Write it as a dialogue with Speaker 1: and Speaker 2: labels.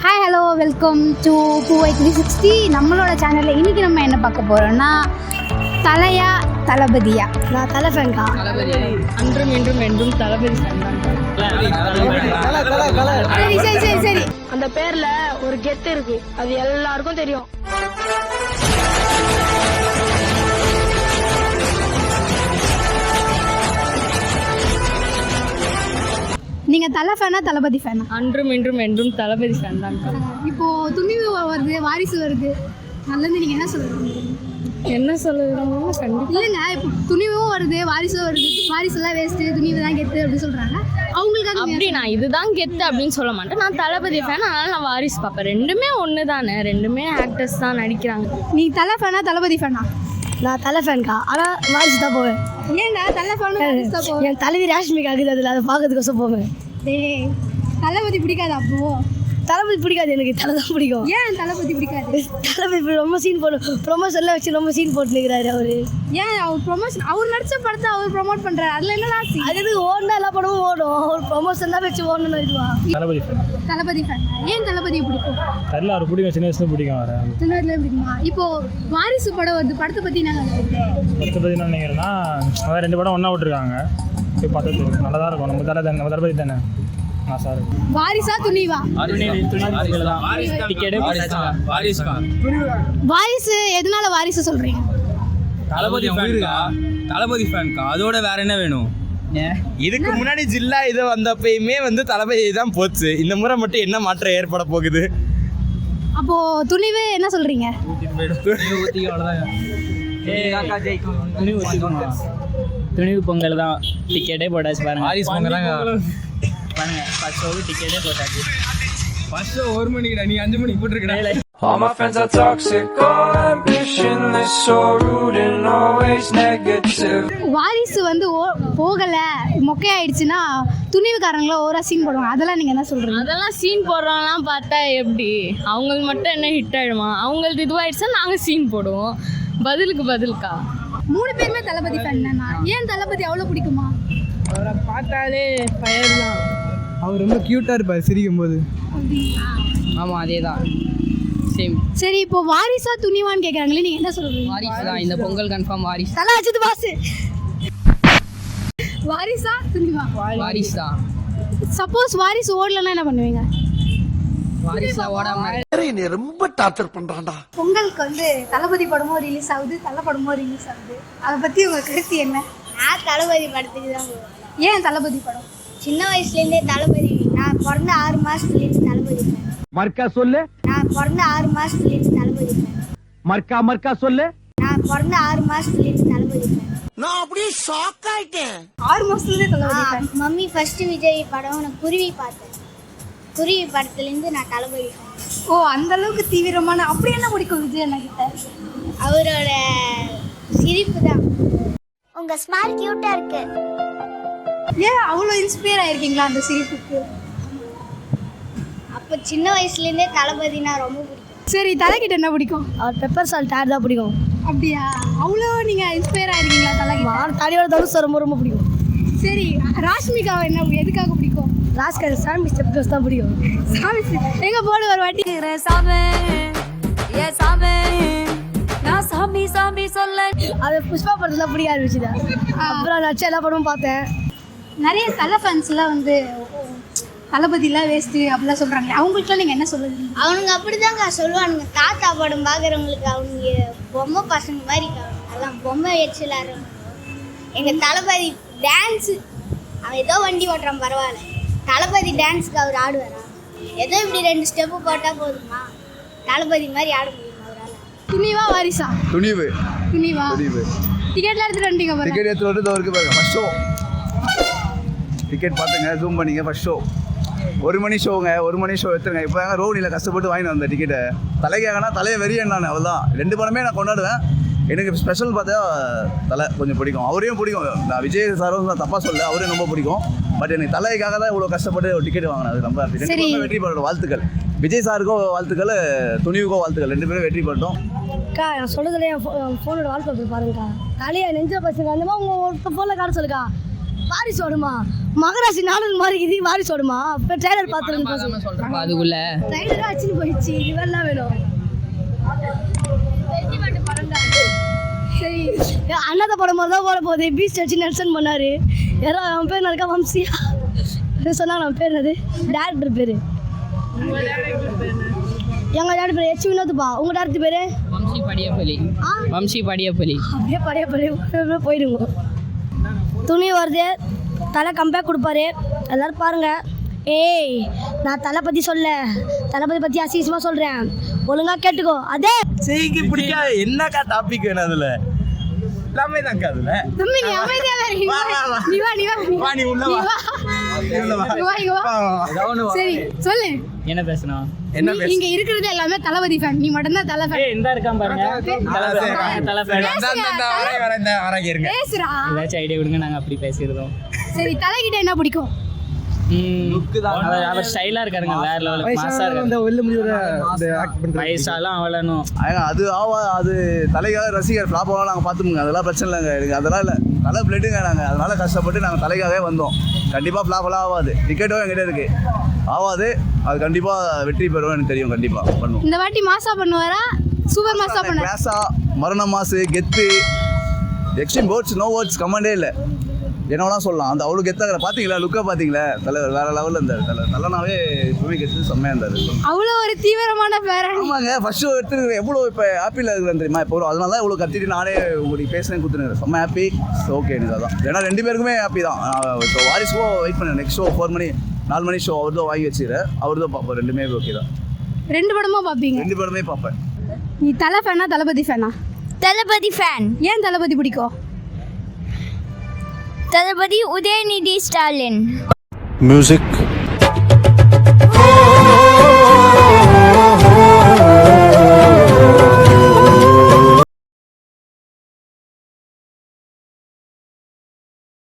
Speaker 1: Hi hello welcome to பூவை 360. நம்மளோட சேனலில் இன்றைக்கி நம்ம என்ன பார்க்க போகிறோம்னா தலையா தளபதியா. நான் தலை ஃபேன்கா.
Speaker 2: அன்றும் இன்றும் என்றும் தளபதி ஃபேன் தான்.
Speaker 1: சரி சரி சரி சரி
Speaker 2: அந்த பேர்ல ஒரு கெத்து இருக்கு, அது எல்லாருக்கும் தெரியும்.
Speaker 1: நீங்கள் தலை ஃபேனா தளபதி ஃபேனா?
Speaker 2: அன்றும் இன்றும் என்றும் தளபதி ஃபேன் தான்.
Speaker 1: இப்போது துணிவு வருது, வாரிசு வருது, நல்லது. நீங்கள் என்ன சொல்லுறீங்க?
Speaker 2: என்ன சொல்லுறோம்? கண்டிப்பாக
Speaker 1: இல்லைங்க, இப்போ துணிவும் வருது, வாரிசும் வருது. வாரிசுலாம் வேஸ்ட்டு, துணிவு தான் கெத்து அப்படின்னு சொல்கிறாங்க. அவங்களுக்கு
Speaker 2: அப்படி நான் இதுதான் கெத்து அப்படின்னு சொல்ல மாட்டேன். நான் தளபதி ஃபேன், அதனால நான் வாரிசு பார்ப்பேன். ரெண்டுமே ஒன்று தானே, ரெண்டுமே ஆக்டர்ஸ் தான் நடிக்கிறாங்க.
Speaker 1: நீ தலை ஃபேனா தளபதி ஃபேனா?
Speaker 3: நான் தலை ஃபேன்க்கா, ஆனால் வாரிசு தான் போவேன்.
Speaker 1: ஏன்டா தலை ஃபேனு தான் போவேன்?
Speaker 3: என் தலைவி ராஷ்மிகா ஆகுது, அதில் அதை பார்க்கறதுக்கோசம் போவேன்.
Speaker 1: டேய், தளபதி பிடிக்காது அப்போ?
Speaker 3: தளபதி பிடிக்காது, எனக்கு தலை தான் பிடிக்கும்.
Speaker 1: ஏன் தளபதி பிடிக்காது?
Speaker 3: தளபதி ரொம்ப சீன் போடும், ப்ரொமோஷன்லாம் வச்சு ரொம்ப சீன் போட்டு நிற்கிறாரு அவரு.
Speaker 1: ஏன் அவர் ப்ரொமோஷன், அவர் நடிச்ச படத்தை அவர் ப்ரொமோட் பண்ணுறாரு, அதில் என்னடா
Speaker 3: அது எதுக்கு ஓடினா எல்லா படமும் ஓடும், அவர் ப்ரொமோஷன் தான் வச்சு ஓடணும்னு இருக்குவா.
Speaker 4: தளபதி ஃபேன்.
Speaker 1: தளபதி ஃபேன். ஏன் தளபதியை பிடிக்கும்?
Speaker 4: தெரியல, அவர் பிடிக்கும், சின்ன வயசுல பிடிக்கும். வர
Speaker 1: சின்ன வயசுல பிடிக்குமா? இப்போ வாரிசு படம் வருது, படத்தை பற்றி நாங்கள்
Speaker 4: படத்தை பற்றி என்ன நினைக்கிறேன்னா, அதான் 2 படம் ஒன்றா விட்டுருக்காங்க. போய் பார்த்தா தெரியும், நல்லா தான் இருக்கும். நம்ம தளபதி தானே. நான் சார்
Speaker 1: வாரிசா துணிவா? வாரிசு எதனால வாரிசு சொல்றீங்க?
Speaker 5: தளபதி ஃபேன்க்கா, அதோட வேற என்ன வேணும்?
Speaker 6: இதுக்கு முன்னாடி ஜில்லா இது வந்தப்பயுமே தளபதி தான் போச்சு. இந்த முறை மட்டும் என்ன மாற்றம் ஏற்பட போகுது?
Speaker 1: அப்போ துணிவு என்ன சொல்றீங்க?
Speaker 2: துணிவு பொங்கல் தான், டிக்கெட்டே போட்டாச்சு பாருங்க.
Speaker 5: வாரிசு பொங்கல் தான்
Speaker 2: பாருங்க, ஃபர்ஸ்ட் ஷோக்கு டிக்கெட்டே போட்டாச்சு.
Speaker 5: ஃபர்ஸ்ட் ஷோ 1 மணிக்குடா, நீ 5 மணிக்கு போட்டுருக்கடா.
Speaker 7: All my friends are toxic, all ambitionless, so rude and always negative.
Speaker 1: வாரிசு போகல, மொக்கையாயிடுச்சுன்னா துணிவுக்காரங்கள ஓரா சீன் போடுவாங்க, அதெல்லாம் நீங்க என்ன சொல்றீங்க?
Speaker 2: அதெல்லாம் சீன் போடுறோம்லாம் பார்த்தா எப்படி? அவங்களுக்கு மட்டும் என்ன ஹிட் ஆயிடுமா? அவங்களுக்கு இதுவாயிடுச்சா நாங்கள் சீன் போடுவோம். பதிலுக்கா
Speaker 1: 3 பேருமே தளபதி ஃபேன் தானா? ஏன் தளபதி அவ்வளோ பிடிக்குமா?
Speaker 2: அவரை பார்த்தாலே ஃபயர் தான்.
Speaker 6: அவர் ரொம்ப க்யூட்டாக இருப்பார் சிரிக்கும் போது.
Speaker 2: ஆமாம், அதே தான், சேம்.
Speaker 1: சரி, இப்போ வாரிசா துணிவான்னு கேட்குறாங்களே, நீங்கள் என்ன சொல்கிறீங்க?
Speaker 2: வாரிசு தான், இந்த பொங்கல் கன்ஃபார்ம் வாரிசு.
Speaker 1: தலை அஜித் பாஸ். வாரிசா துணிவா?
Speaker 2: வாரிசு தான்.
Speaker 1: சப்போஸ் வாரிசு ஓடலன்னா என்ன பண்ணுவீங்க?
Speaker 2: வாரிசு ஓடாம
Speaker 8: என்னை ரொம்ப டார்ச்சர் பண்றான்டா.
Speaker 1: பொங்கலுக்கு தளபதி படமும் ரிலீஸ் ஆகுது, தலை படமும் ரிலீஸ் ஆகுது. அதை பற்றி உங்கள் கருத்து என்ன?
Speaker 9: நான் தளபதி படத்துக்கு தான் போவேன்.
Speaker 1: ஏன் தளபதி படம்?
Speaker 9: சின்ன வயசுலேருந்தே தளபதி. நான் பிறந்த 6 மாதத்துலேருந்து தளபதி fan.
Speaker 6: மர்க்கா சொல்லு.
Speaker 9: நான் பிறந்த 6 மாதத்துலேருந்து தளபதி fan.
Speaker 6: மர்க்கா சொல்லு.
Speaker 9: நான் பிறந்த 6 மாதத்துலேருந்து தளபதி fan.
Speaker 8: நான் அப்படியே ஷாக் ஆயிட்டேன்.
Speaker 1: 6 மாசத்துலேயே தளபதி fan.
Speaker 9: மம்மி ஃபர்ஸ்ட் விஜய் படம் நான் குருவி பார்த்தேன். குருவி படத்துலேருந்து நான் தளபதி fan.
Speaker 1: ஓ, அந்த அளவுக்கு தீவிரமான. அப்படி என்ன பிடிக்கும் விஜய் அண்ணா கிட்ட?
Speaker 9: அவரோட சிரிப்பு தான். உங்கள் ஸ்மைல் க்யூட்டாக இருக்கு.
Speaker 1: ஏன் அவ்வளோ இன்ஸ்பயர் ஆயிருக்கீங்களா அந்த சிரிப்புக்கு?
Speaker 9: அப்போ சின்ன வயசுலேருந்தே தளபதினா ரொம்ப பிடிக்கும்.
Speaker 1: சரி, தலைக்கிட்ட என்ன பிடிக்கும்?
Speaker 3: அவர் பெப்பர் சால்ட் ஆட் தான் பிடிக்கும்.
Speaker 1: அப்படியா? அவ்வளோ நீங்கள் இன்ஸ்பயர் ஆயிருக்கீங்களா தலைக்கிட்ட?
Speaker 3: தனியோட தனுஷ் ரொம்ப ரொம்ப பிடிக்கும்.
Speaker 1: சரி, ராஷ்மிகாவை என்ன எதுக்காக பிடிக்கும்?
Speaker 3: ராஸ்கர் சாமி ஸ்டெப்ஸ் தான் பிடிக்கும்.
Speaker 1: சாமி எங்க போடு ஒரு வாட்டி.
Speaker 3: அது புஷ்பா படத்துல பிடிக்க ஆரம்பிச்சுதா. அப்புறம் நடிச்ச எல்லா படமும் பார்த்தேன்.
Speaker 1: நிறைய தலை ஃபேன்ஸ்லாம் தளபதிலாம் வேஸ்ட்டு அப்படிலாம் சொல்கிறாங்களே, அவங்களுக்குலாம் நீங்கள் என்ன சொல்லுவீங்க?
Speaker 9: அவனுங்க அப்படிதாங்க சொல்லுவானுங்க. தாத்தா படம் பார்க்குறவங்களுக்கு அவங்க பொம்மை பசங்க மாதிரி அதான் பொம்மை வச்சுலாடுறவங்க. எங்கள் தளபதி டான்ஸு, அவன் ஏதோ வண்டி ஓட்டுறான் பரவாயில்ல, தளபதி டான்ஸுக்கு அவர் ஆடுவாரா? ஏதோ இப்படி 2 ஸ்டெப்பு போட்டால் போதுமா? தளபதி மாதிரி ஆட முடியுமா அவரால்?
Speaker 1: துணிவா வாரிசா?
Speaker 6: துணிவு.
Speaker 1: துணிவா? டிக்கெட்லாம் எடுத்துகிட்டு வந்துட்டீங்க பாருங்க.
Speaker 6: டிக்கெட் எடுத்து வந்து இருக்கு பாருங்க. ஃபர்ஸ்ட் ஷோ டிக்கெட் பார்த்துங்க, ஜூம் பண்ணிங்க. ஃபர்ஸ்ட் ஷோ 1 மணி ஷோங்க. 1 மணி ஷோ எடுத்துருங்க. இப்போ தாங்க ரோனியில் கஷ்டப்பட்டு வாங்கிட்டு வந்தேன் டிக்கெட்டை. தலைக்காகனா தலையை வெறியன் நான், அவ்வளோதான். 2 படமே நான் கொண்டாடுவேன். எனக்கு ஸ்பெஷல் பார்த்தா தலை கொஞ்சம் பிடிக்கும். அவரையும் பிடிக்கும். நான் விஜய் சாரும் நான் தப்பாக சொல்ல, அவரையும் ரொம்ப பிடிக்கும். பட் எனக்கு தலைக்காக தான் இவ்வளோ கஷ்டப்பட்டு ஒரு டிக்கெட் வாங்கினேன். அது ரொம்ப வெற்றி பெறணும். வாழ்த்துக்கள் விஜய் சாருக்கோ வாழ்த்துக்கள், துணிவுக்கோ வாழ்த்துக்கள். 2 பேரும் வெற்றி பெறட்டும்.
Speaker 3: அக்கா, நான் சொல்கிறதுல என் ஃபோனோட வால்பேப்பர் பாருங்கக்கா. தலையை நெஞ்ச பசங்க அந்த மாதிரி உங்கள் ஃபோனில் காட்ட சொல்லுக்கா. வாரிசு ஓடுமா மகராசி நாடல் மாதிரி இது வாரிசு ஓடுமா இப்போ ட்ரைலர் பார்த்துருந்து
Speaker 2: சொல்கிறப்ப அதுக்குள்ள
Speaker 3: ட்ரைலராக வச்சுன்னு போயிடுச்சு இவெல்லாம் வேணும் சரி அண்ணாத்த படம் மாதிரி தான் போட போகுது பீச் வச்சு நெல்சன் பண்ணார் யாரோ அவன் பேர் இருக்கா வம்சியா சொன்னாங்க அவன் பேர் என்னது டேரக்டர் பேர் எங்கள் டேரக்டர் பேர் எச் வினோத்பா உங்கள் டேரக்டர் பேர்
Speaker 2: வம்சி படியப்பள்ளி. வம்சி படியப்பள்ளி.
Speaker 3: அப்படியே பழைய போயிடுங்க. துணி வருது தலை கம்பேக் கொடுப்பாரு எல்லாரும் பாருங்க. ஏய் நான் தளபதி தளபதி பற்றி அசிங்கமாக சொல்கிறேன் ஒழுங்காக கேட்டுக்கோ. அதே
Speaker 5: செய்கி பிடிக்காது என்னக்கா டாபிக் வேணும் அதில் எல்லாமே தான்க்கா அதில்
Speaker 1: தம்பி நீ அமைதியா வேற நீ வா
Speaker 5: நீ உள்ள வா
Speaker 1: சரி சொல்லு
Speaker 2: என்ன பேசணும்?
Speaker 1: இங்க இருக்கிறது எல்லாமே தளபதி ஃபேன் நீ மட்டும் தான் தலை ஃபேன்
Speaker 2: இந்த இருக்கான் பாருங்க தலை ஃபேன்.
Speaker 1: பேசுறா
Speaker 2: ஏதாச்சும் ஐடியா கொடுங்க, நாங்கள் அப்படி பேசிடுறோம்.
Speaker 1: சரி தலைகிட்ட என்ன பிடிக்கும்?
Speaker 2: அவர் ஸ்டைலா இருக்காருங்க, வேற லெவலுக்கு மாசா இருக்காரு. வயசாலாம் அவளனும்
Speaker 6: அது தலைக்காக ரசிகர் ஃப்ளாப் ஆகலாம் நாங்கள் பார்த்துப்போங்க, அதெல்லாம் பிரச்சனை இல்லைங்க எனக்கு, அதெல்லாம் இல்லை தலை பிளேட்டுங்க நாங்கள், அதனால கஷ்டப்பட்டு நாங்கள் தலைக்காகவே வந்தோம். கண்டிப்பாக ஃப்ளாப்லாம் ஆகாது, டிக்கெட்டும் என்கிட்ட இருக்குது ஆகாது, அது கண்டிப்பாக வெற்றி பெறும் எனக்கு தெரியும், கண்டிப்பாக பண்ணுவோம்.
Speaker 1: இந்த வாட்டி மாசா பண்ணுவாரா சூப்பர் மாசா பண்ணுவாரா?
Speaker 6: கிளாஸா மரண மாசு கெத்து எக்ஸ்ட்ரீம் வேர்ட்ஸ் நோ வேர்ட்ஸ் கமெண்டே இல்லை, என்னவெல்லாம் சொல்லலாம். அந்த அவ்வளோ கெத்தாக பார்த்தீங்களா, லுக்கை பார்த்தீங்களா, தலைவர் வேற லெவலில் இருந்தார். தலைனாவே எப்பவுமே கெத்து செம்மையாக இருந்தார்.
Speaker 1: அவ்வளோ ஒரு தீவிரமான பேரன்.
Speaker 6: ஆமாங்க, ஃபர்ஸ்ட் ஷோ எடுத்துருக்கேன் எவ்வளோ இப்போ ஹாப்பியில் இருக்கிறேன் தெரியுமா, இப்போ அதனால தான் இவ்வளோ கத்திட்டு நானே உங்களுக்கு பேசுகிறேன் கொடுத்துருக்கேன், செம்ம ஹாப்பி. ஓகே எனக்கு அதான், ஏன்னா 2 பேருக்குமே ஹாப்பி தான். இப்போ வாரிசுக்கோ வெயிட் பண்ணேன், நெக்ஸ்ட் ஷோ 4 மணி 4 மணி ஷோ அவர் தான் வாங்கி வச்சுக்கிறேன், அவர் தான் பார்ப்பேன், 2மே ஓகே தான்.
Speaker 1: 2 படமும் பார்ப்பீங்க?
Speaker 6: 2 படமே பார்ப்பேன்.
Speaker 1: நீ தலை ஃபேனா தளபதி ஃபேனா?
Speaker 9: தளபதி ஃபேன்.
Speaker 1: ஏன் தளபதி பிடிக்கும்?
Speaker 9: தளபதி உதயநிதி ஸ்டாலின்.
Speaker 7: Music